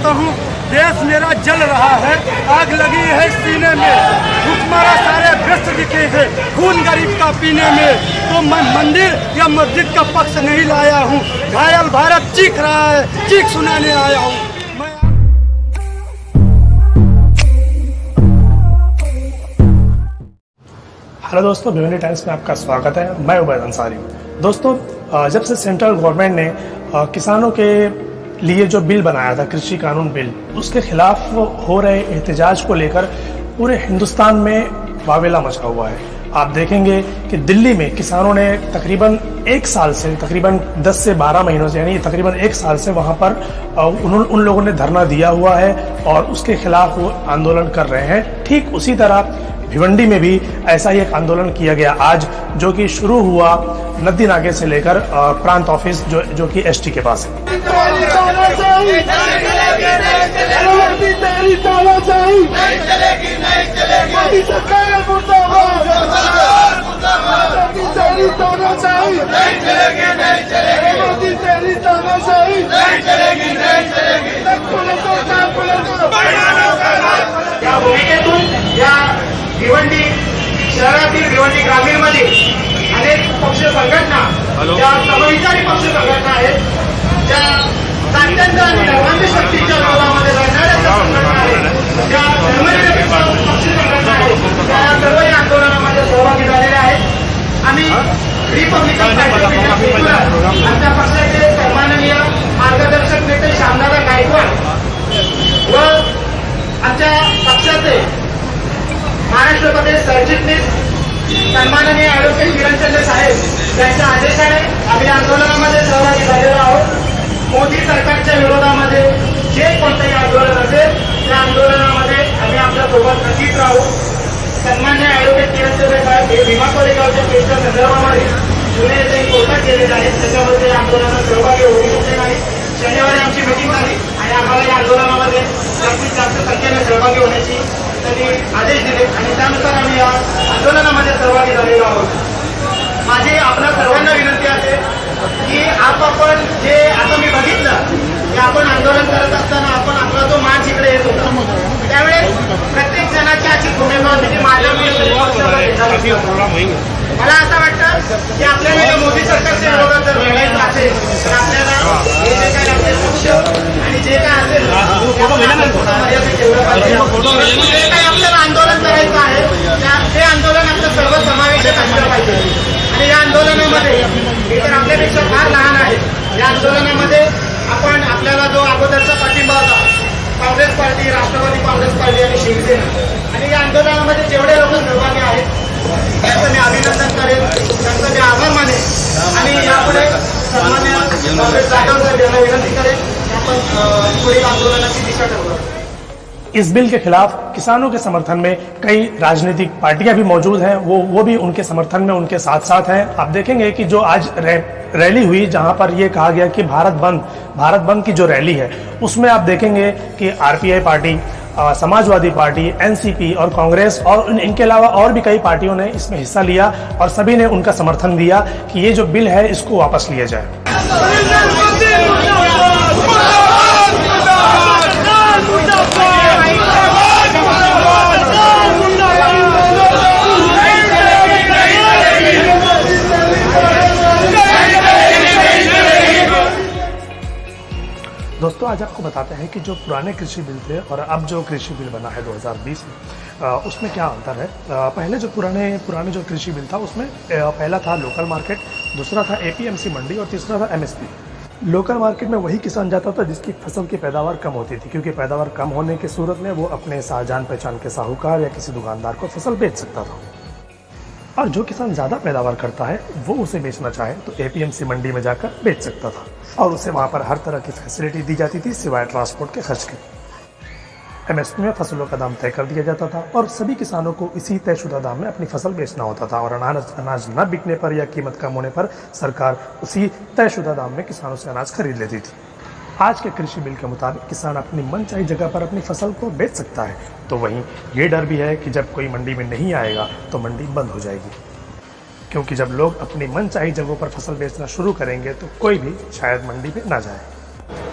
कहता हूँ, देश मेरा जल रहा है, आग लगी है सीने में, भूखमरा सारे व्यस्त दिखे हैं खून गरीब का पीने में। तो मैं मंदिर या मस्जिद का पक्ष नहीं लाया हूँ, घायल भारत चीख रहा है, चीख सुनाने आया हूँ। हेलो दोस्तों, भिवंडी टाइम्स में आपका स्वागत है। मैं उबैद अंसारी। दोस्तों, जब से सेंट्रल गवर्नमेंट ने किसानों के लिए जो बिल बनाया था, कृषि कानून बिल, उसके खिलाफ हो रहे एहतजाज को लेकर पूरे हिंदुस्तान में वावेला मचा हुआ है। आप देखेंगे कि दिल्ली में किसानों ने तकरीबन 1 साल से, तकरीबन 10 से 12 महीनों से, यानी तकरीबन 1 साल से वहां पर उन लोगों ने धरना दिया हुआ है और उसके खिलाफ वो आंदोलन कर रहे हैं। ठीक उसी तरह भिवंडी में भी ऐसा ही एक आंदोलन किया गया आज, जो कि शुरू हुआ नदी नाके से लेकर प्रांत ऑफिस जो कि एसटी के पास है। भिवंडी शहरातील भिवंडी ग्रामीणमध्ये अनेक पक्ष संघटना, ज्या समविचारी पक्ष संघटना आहेत, ज्या अत्यंत आणि धर्मांध शक्तीच्या विरोधामध्ये लढणाऱ्या संघटना आहेत, ज्या धर्मनिरपेक्ष पक्ष संघटना आहेत, त्या सर्व या आंदोलनामध्ये सहभागी झालेल्या आहेत। आम्ही रिपब्लिकन पार्टी आमच्या पक्षाचे सन्माननीय मार्गदर्शक नेते श्यामदादा गायकवाड व आमच्या पक्षाचे महाराष्ट्र प्रदेश सरचिटणीस सन्माननीय ॲडव्होकेट किरणचंद्र साहेब यांच्या आदेशाने आम्ही आंदोलनामध्ये सहभागी झालेलो आहोत। मोदी सरकारच्या विरोधामध्ये जे कोणतेही आंदोलन असेल त्या आंदोलनामध्ये आम्ही आपल्या सोबत नक्कीच राहू। सन्मान्य ॲडव्होकेट किरणचंद्र साहेब हे भीमा कोरेगावच्या केसच्या संदर्भामध्ये पुणे येथे कोर्टात गेलेले आहेत, त्याच्यामध्ये आंदोलनात सहभागी होऊ शकले नाही। शनिवारी आमची मीटिंग झाली आणि आम्हाला या आंदोलनामध्ये जास्तीत जास्त संख्येने सहभागी होण्याची त्यांनी आदेश दिले आणि त्यानुसार आम्ही या आंदोलनामध्ये सहभागी झालेलो आहोत। माझी आपल्या सर्वांना विनंती असेल की आपण जे आता मी बघितलं की आपण आंदोलन करत असताना आपण आपला जो मार्च इकडे येत होता, त्यावेळेस प्रत्येक जणाची अशी भूमिका होती की माझ्या मला असं वाटतं की आपल्याला या मोदी सरकारच्या विरोधात जर लढायचं असेल तर आपल्याला हे जे काही आपले पक्ष आणि जे काय असेल जे काही आपल्याला आंदोलन करायचं आहे ते आंदोलन आपलं सर्व समावेशक असलं पाहिजे। आणि या आंदोलनामध्ये हे तर आपल्यापेक्षा फार लहान आहेत, या आंदोलनामध्ये आपण आपल्याला जो अगोदरचा पाठिंबा होता, काँग्रेस पार्टी, राष्ट्रवादी काँग्रेस पार्टी आणि शिवसेना, आणि या आंदोलनामध्ये जेवढे लोक सहभागी आहेत त्यांचं मी अभिनंदन करेन, त्यांचं मी आभार मानेन आणि यापुढे सन्मान्य काँग्रेस जाधव साहेब यांना विनंती करेन की आपण पुढील आंदोलनाची दिशा ठरवू। इस बिल के खिलाफ किसानों के समर्थन में कई राजनीतिक पार्टियां भी मौजूद हैं, वो भी उनके समर्थन में उनके साथ साथ हैं। आप देखेंगे कि जो आज रैली हुई, जहां पर ये कहा गया कि भारत बंद की जो रैली है, उसमें आप देखेंगे कि RPI party, Samajwadi party, NCP और कांग्रेस और इनके अलावा और भी कई पार्टियों ने इसमें हिस्सा लिया और सभी ने उनका समर्थन दिया कि ये जो बिल है इसको वापस लिया जाए। दोस्तों, आज आपको बताते हैं कि जो पुराने कृषि बिल थे और अब जो कृषि बिल बना है 2020 में, उसमें क्या अंतर है। पहले जो पुराने जो कृषि बिल था उसमें पहला था लोकल मार्केट, दूसरा था एपीएमसी मंडी और तीसरा था एमएसपी। लोकल मार्केट में वही किसान जाता था जिसकी फसल की पैदावार कम होती थी, क्योंकि पैदावार कम होने की सूरत में वो अपने जान पहचान के साहूकार या किसी दुकानदार को फसल बेच सकता था। और जो किसान ज़्यादा पैदावार करता है वो उसे बेचना चाहे तो एपीएमसी मंडी में जाकर बेच सकता था और उसे वहाँ पर हर तरह की फैसिलिटी दी जाती थी सिवाय ट्रांसपोर्ट के खर्च के। एमएसपी में फसलों का दाम तय कर दिया जाता था और सभी किसानों को इसी तयशुदा दाम में अपनी फसल बेचना होता था और अनाज न बिकने पर या कीमत कम होने पर सरकार उसी तयशुदा दाम में किसानों से अनाज खरीद लेती थी। आज के कृषि बिल के मुताबिक किसान अपनी मनचाही जगह पर अपनी फसल को बेच सकता है, तो वहीं ये डर भी है कि जब कोई मंडी में नहीं आएगा तो मंडी बंद हो जाएगी, क्योंकि जब लोग अपनी मनचाही जगहों पर फसल बेचना शुरू करेंगे तो कोई भी शायद मंडी में ना जाए।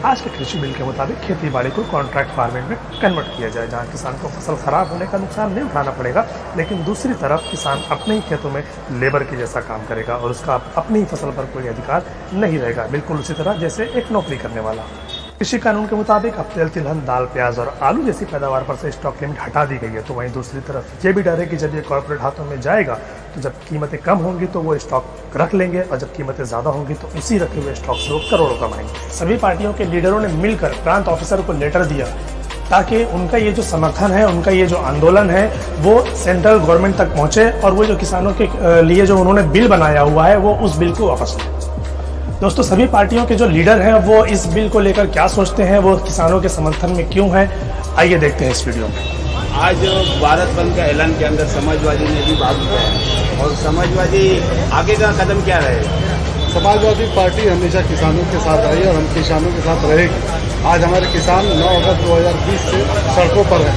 आज के कृषि बिल के मुताबिक खेती बाड़ी को कॉन्ट्रैक्ट फार्मिंग में कन्वर्ट किया जाए, जहाँ किसान को फसल खराब होने का नुकसान नहीं उठाना पड़ेगा, लेकिन दूसरी तरफ किसान अपने ही खेतों में लेबर के जैसा काम करेगा और उसका अपनी ही फसल पर कोई अधिकार नहीं रहेगा, बिल्कुल उसी तरह जैसे एक नौकरी करने वाला। कृषि कानून के मुताबिक अब तेल, तिलहन, दाल, प्याज और आलू जैसी पैदावार पर से स्टॉक लिमिट हटा दी गई है। तो वहीं दूसरी तरफ ये भी डर है कि जब ये कॉर्पोरेट हाथों में जाएगा तो जब कीमतें कम होंगी तो वो स्टॉक रख लेंगे और जब कीमतें ज़्यादा होंगी तो उसी रखे हुए स्टॉक से वो करोड़ों कमाएंगे। सभी पार्टियों के लीडरों ने मिलकर प्रांत ऑफिसर को लेटर दिया ताकि उनका ये जो समर्थन है, उनका ये जो आंदोलन है वो सेंट्रल गवर्नमेंट तक पहुँचे और वो जो किसानों के लिए जो उन्होंने बिल बनाया हुआ है वो उस बिल को वापस लें। दोस्तों, सभी पार्टियों के जो लीडर हैं वो इस बिल को लेकर क्या सोचते हैं, वो किसानों के समर्थन में क्यों हैं, आइए देखते हैं इस वीडियो में। आज भारत बंद का ऐलान के अंदर समाजवादी ने भी भाग लिया है और समाजवादी आगे का कदम क्या रहेगा? समाजवादी पार्टी हमेशा किसानों के साथ रही और हम किसानों के साथ रहेगी। आज हमारे किसान 9 अगस्त 2020 से सड़कों पर हैं।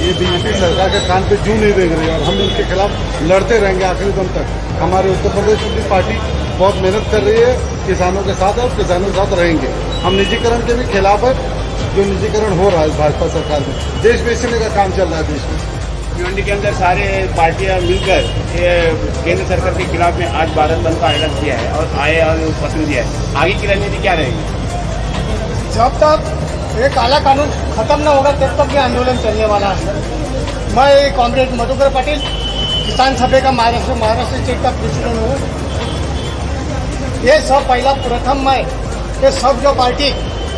ये बीजेपी सरकार के कान पे जू नहीं देख रही और हम इनके खिलाफ लड़ते रहेंगे आखिरी दम तक। हमारे उत्तर प्रदेश की पार्टी बहुत मेहनत कर रही है किसानों के साथ और किसानों के साथ रहेंगे। हम निजीकरण के भी खिलाफ है, जो निजीकरण हो रहा है भाजपा सरकार में। देश बेचने का काम चल रहा है देश में। भिवंडी के अंदर सारे पार्टियां मिलकर केंद्र सरकार के खिलाफ में आज भारत बंद का ऐलान किया है और आए और पसंद दिया है। आगे की रणनीति क्या रहेगी? जब तक ये काला कानून खत्म न होगा तब तक ये आंदोलन चलने वाला है। मैं कॉमरेड मधुकर पाटिल, किसान सभा का महाराष्ट्र स्टेट का प्रेसिडेंट हूँ। ये सब पहला प्रथम मैं ये सब जो पार्टी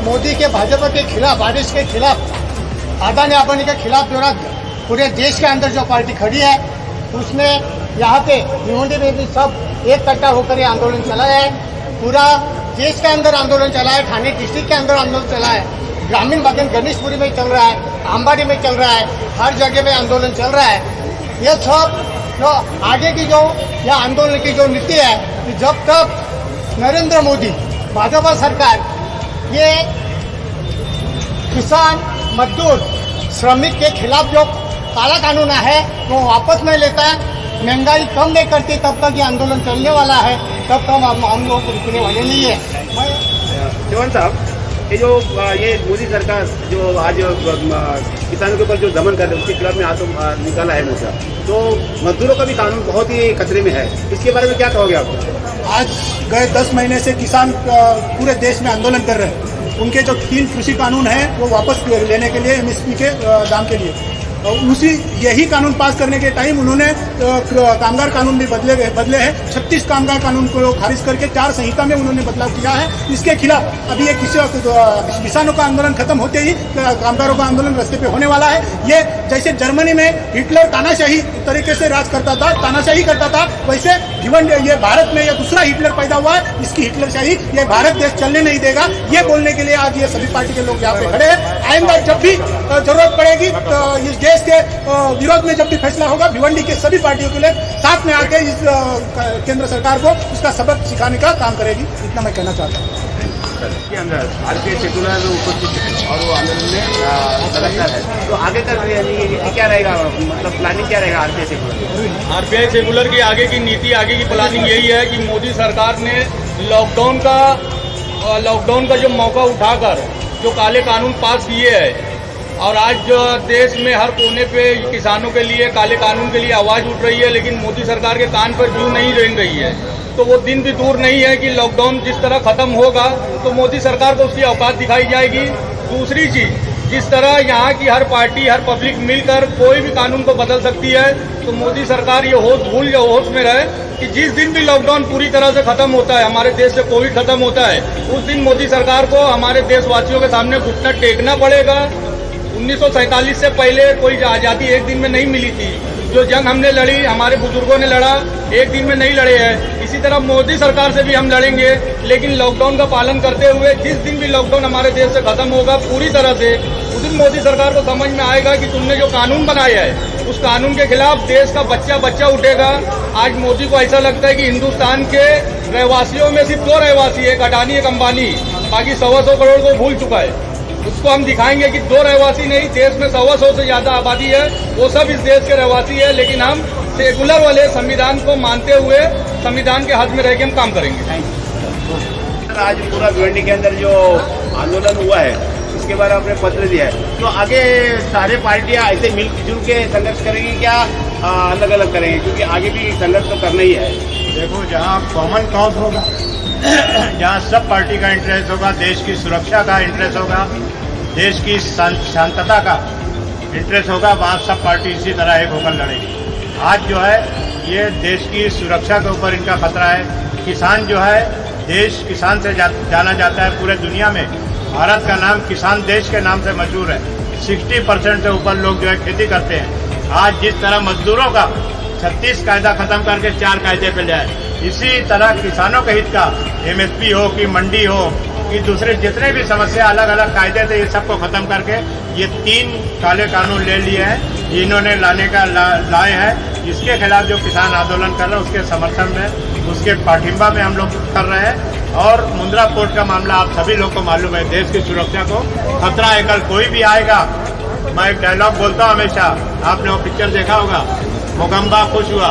मोदी के भाजपा के खिलाफ, बारिश के खिलाफ, अदानी अंबानी के खिलाफ जो पूरे देश के अंदर जो पार्टी खड़ी है उसमें यहाँ पे भिवंडी में भी सब एक कट्टा होकर ये आंदोलन चला है। पूरा देश के अंदर आंदोलन चला है, ठाणे डिस्ट्रिक्ट के अंदर आंदोलन चला है, ग्रामीण भाग गणेशपुरी में चल रहा है, अंबाड़ी में चल रहा है, हर जगह में आंदोलन चल रहा है। ये सब जो आगे की जो यह आंदोलन की जो नीति है कि जब तक नरेंद्र मोदी भाजपा सरकार ये किसान, मजदूर, श्रमिक के खिलाफ जो काला कानून है वो वापस नहीं लेता है, महंगाई कम नहीं करती, तब तक ये आंदोलन चलने वाला है। तब तक हम लोग रुकने वाले नहीं है। चौहान साहब, ये मोदी सरकार जो आज किसानों के ऊपर जो दमन कर रहे हैं उसके खिलाफ में हाथों निकाला है मोर्चा, तो मजदूरों का भी कानून बहुत ही खतरे में है, इसके बारे में क्या कहोगे आप? आज गए 10 महीने से किसान पूरे देश में आंदोलन कर रहे हैं। उनके जो 3 कृषि कानून हैं वो वापस लेने के लिए, MSP के दाम के लिए, उसी यही कानून पास करने के टाइम उन्होंने कामगार कानून भी बदले हैं। 36 कामगार कानून को खारिज करके 4 संहिता में उन्होंने बदलाव किया है। इसके खिलाफ अभी ये किसानों का आंदोलन खत्म होते ही कामगारों का आंदोलन रास्ते पे होने वाला है। ये जैसे जर्मनी में हिटलर तानाशाही तरीके से राज करता था, तानाशाही करता था, वैसे भिवंडी ये भारत में ये दूसरा हिटलर पैदा हुआ है। इसकी हिटलरशाही ये भारत देश चलने नहीं देगा। ये बोलने के लिए आज ये सभी पार्टी के लोग यहाँ पे खड़े हैं। आइंदा जब भी जरूरत पड़ेगी तो इस देश के विरोध में जब भी फैसला होगा, भिवंडी के सभी पार्टियों के लिए साथ में आके इस केंद्र सरकार को उसका सबक सिखाने का काम करेगी। इतना मैं कहना चाहता हूँ। के अंदर भारतीय सेकुलर उपस्थित और वो आंदोलन में सदस्य है, तो आगे का नीति क्या रहेगा, मतलब प्लानिंग क्या रहेगा आरपीआई सेकुलर? आरपीआई सेकुलर की आगे की नीति, आगे की प्लानिंग यही है कि मोदी सरकार ने लॉकडाउन का जो मौका उठाकर जो काले कानून पास किए हैं और आज जो देश में हर कोने पे किसानों के लिए काले कानून के लिए आवाज़ उठ रही है, लेकिन मोदी सरकार के कान पर जू नहीं रेंग रही है। तो वो दिन भी दूर नहीं है कि लॉकडाउन जिस तरह खत्म होगा तो मोदी सरकार को उसकी औकात दिखाई जाएगी। दूसरी चीज़, जिस तरह यहाँ की हर पार्टी, हर पब्लिक मिलकर कोई भी कानून को बदल सकती है, तो मोदी सरकार ये होश में रहे कि जिस दिन भी लॉकडाउन पूरी तरह से खत्म होता है, हमारे देश से कोविड खत्म होता है, उस दिन मोदी सरकार को हमारे देशवासियों के सामने घुटना टेकना पड़ेगा। 1947 से पहले कोई आज़ादी एक दिन में नहीं मिली थी। जो जंग हमने लड़ी, हमारे बुजुर्गों ने लड़ा, एक दिन में नहीं लड़े हैं। इसी तरह मोदी सरकार से भी हम लड़ेंगे, लेकिन लॉकडाउन का पालन करते हुए। जिस दिन भी लॉकडाउन हमारे देश से खत्म होगा पूरी तरह से, उस दिन मोदी सरकार को समझ में आएगा कि तुमने जो कानून बनाया है उस कानून के खिलाफ देश का बच्चा उठेगा। आज मोदी को ऐसा लगता है कि हिंदुस्तान के रहवासियों में सिर्फ 2 रहवासी, एक अडानी एक अंबानी, बाकी 125 करोड़ को भूल चुका है। उसको हम दिखाएंगे कि 2 रहवासी नहीं, देश में 125 से ज़्यादा आबादी है, वो सब इस देश के रहवासी है। लेकिन हम सेकुलर वाले संविधान को मानते हुए संविधान के हद में रह के हम काम करेंगे। आज पूरा भिवंडी के अंदर जो आंदोलन हुआ है, इसके बारे में आपने पत्र दिया है, तो आगे सारे पार्टियां ऐसे मिलजुल के संघर्ष करेंगी क्या अलग अलग करेंगे? क्योंकि आगे भी संघर्ष तो करना ही है। देखो, जहाँ कॉमन कॉज होगा, जहाँ सब पार्टी का इंटरेस्ट होगा, देश की सुरक्षा का इंटरेस्ट होगा, देश की शांतता का इंटरेस्ट होगा, वहाँ सब पार्टी इसी तरह एक होकर लड़ेगी। आज जो है ये देश की सुरक्षा के ऊपर इनका खतरा है। किसान जो है, देश किसान से जाना जाता है पूरे दुनिया में। भारत का नाम किसान देश के नाम से मशहूर है। 60% से ऊपर लोग जो है खेती करते हैं। आज जिस तरह मजदूरों का 36 कायदा खत्म करके 4 कायदे पे ले आए, इसी तरह किसानों के हित का MSP हो कि मंडी हो कि दूसरे जितने भी समस्या अलग अलग कायदे थे, ये सबको खत्म करके ये 3 काले कानून ले लिए हैं, इन्होंने लाए हैं। इसके खिलाफ जो किसान आंदोलन कर रहे हैं उसके समर्थन में, उसके पाठिंबा में हम लोग कर रहे हैं। और मुंद्रा पोर्ट का मामला आप सभी लोग को मालूम है, देश की सुरक्षा को खतरा है। कल कोई भी आएगा, मैं एक डायलॉग बोलता हूँ हमेशा, आपने वो पिक्चर देखा होगा, मोगम्बा खुश हुआ,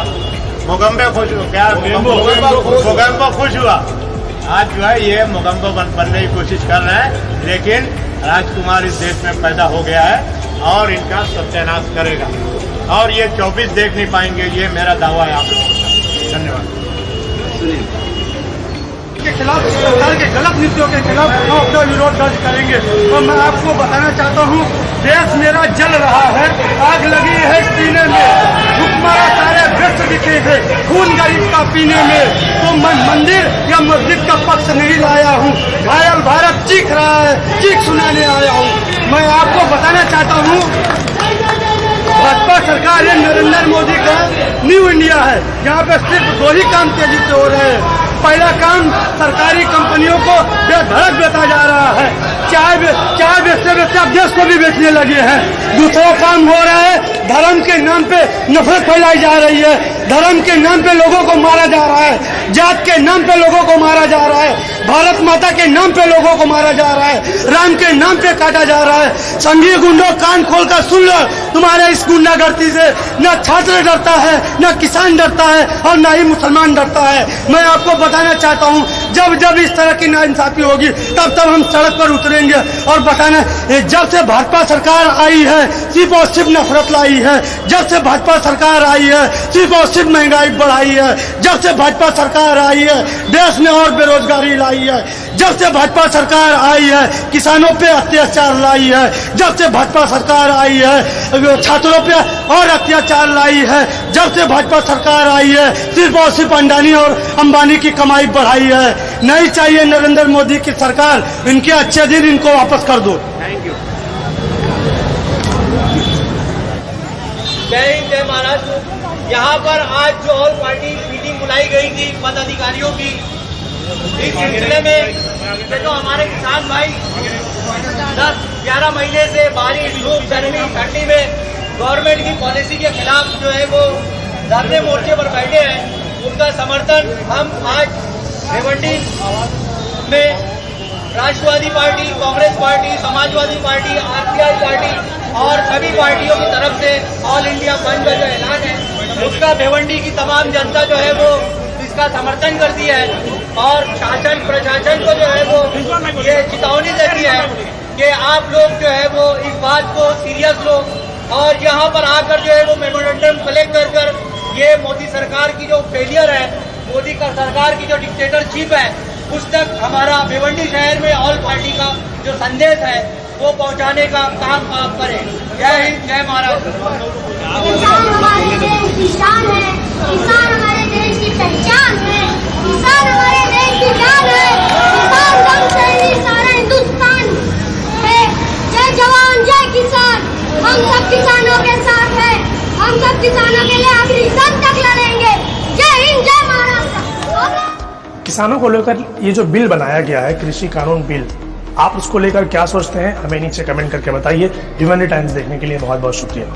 मोगम्बे खुश हुआ, क्या मोगम्बो खुश हुआ। आज जो है ये मोगम्बो बनने की कोशिश कर रहे हैं, लेकिन राजकुमार इस देश में पैदा हो गया है और इनका सत्यानाश करेगा, और ये 24 देख नहीं पाएंगे। ये मेरा दावा है आप लोगों का। धन्यवाद। के खिलाफ, सरकार के गलत नीतियों के खिलाफ हम अपना विरोध दर्ज करेंगे। और मैं आपको बताना चाहता हूँ, देश मेरा जल रहा है, आग लगी है सीने में, भुखमरा सारे व्यस्त दिखे हैं, खून गरीब का पीने में। तो मैं मंदिर या मस्जिद का पक्ष नहीं लाया हूँ, घायल भारत चीख रहा है, चीख सुनाने आया हूँ। मैं आपको बताना चाहता हूँ, भाजपा सरकार है, नरेंद्र मोदी का न्यू इंडिया है, यहाँ पे सिर्फ 2 ही काम तेजी से हो रहे हैं। पहला काम, सरकारी कंपनियों को बेधड़क बेचा जा रहा है, चाय बेचते बेचते अब देश को भी बेचने लगे हैं। दूसरा काम हो रहा है, धर्म के नाम पे नफरत फैलाई जा रही है, धर्म के नाम पे लोगों को मारा जा रहा है, जात के नाम पे लोगों को मारा जा रहा है, भारत माता के नाम पे लोगों को मारा जा रहा है, राम के नाम पे काटा जा रहा है। संघीय गुंडों, कान खोलकर सुन लो, तुम्हारे इस गुंडागर्दी से न छात्र डरता है, न किसान डरता है, और न ही मुसलमान डरता है। मैं आपको बताना चाहता हूँ, जब जब इस तरह की नाइंसाफी होगी तब तब हम सड़क पर उतरेंगे और बताना, जब से भाजपा सरकार आई है सिर्फ और सिर्फ नफरत लाई है, जब से भाजपा सरकार आई है सिर्फ और सिर्फ महंगाई बढ़ाई है, जब से भाजपा सरकार आई है देश में और बेरोजगारी लाई है, जब से भाजपा सरकार आई है किसानों पे अत्याचार लाई है, जब से भाजपा सरकार आई है छात्रों पे और अत्याचार लाई है, जब से भाजपा सरकार आई है सिर्फ और सिर्फ अंडानी और अंबानी की कमाई बढ़ाई है। नहीं चाहिए नरेंद्र मोदी की सरकार, इनके अच्छे दिन इनको वापस कर दो। Thank you. जय हिंद, जय महाराष्ट्र। यहाँ पर आज जो ऑल पार्टी मीटिंग बुलाई गई थी पदाधिकारियों की, इस सिलसिले में देखो हमारे किसान भाई 10-11 महीने से बारिश, धूप, गर्मी, ठंडी में गवर्नमेंट की पॉलिसी के खिलाफ जो है वो धरने मोर्चे पर बैठे हैं। उनका समर्थन हम आज भिवंडी में Rashtrawadi party, Congress party, Samajwadi party, RPI party और सभी पार्टियों की तरफ से ऑल इंडिया बंद का जो ऐलान है उसका भिवंडी की तमाम जनता जो है वो इसका समर्थन करती है। और शासन प्रशासन को जो है वो ये चेतावनी देती है कि आप लोग जो है वो इस बात को सीरियस लो और यहाँ पर आकर जो है वो मेमोरेंडम कलेक्ट कर ये मोदी सरकार की जो फेलियर है, मोदी का सरकार की जो डिक्टेटरशिप है, उस तक हमारा भिवंडी शहर में ऑल पार्टी का जो संदेश है वो पहुंचाने का काम आप करें। जय हिंद, जय महाराष्ट्र। किसान हमारे देश की शान है, किसान हमारे देश की पहचान है, किसान हमारे देश की जान है, किसान दम से ही सारा हिंदुस्तान है। जय जवान, जय किसान, हम सब किसानों के साथ हैं, हम सब किसानों के लिए आखिरी दम तक लड़ेंगे। जय हिंद, जय महाराष्ट्र। किसानों को लेकर ये जो बिल बनाया गया है, कृषि कानून बिल, आप उसको लेकर क्या सोचते हैं हमें नीचे कमेंट करके बताइए। भिवंडी टाइम्स देखने के लिए बहुत बहुत शुक्रिया।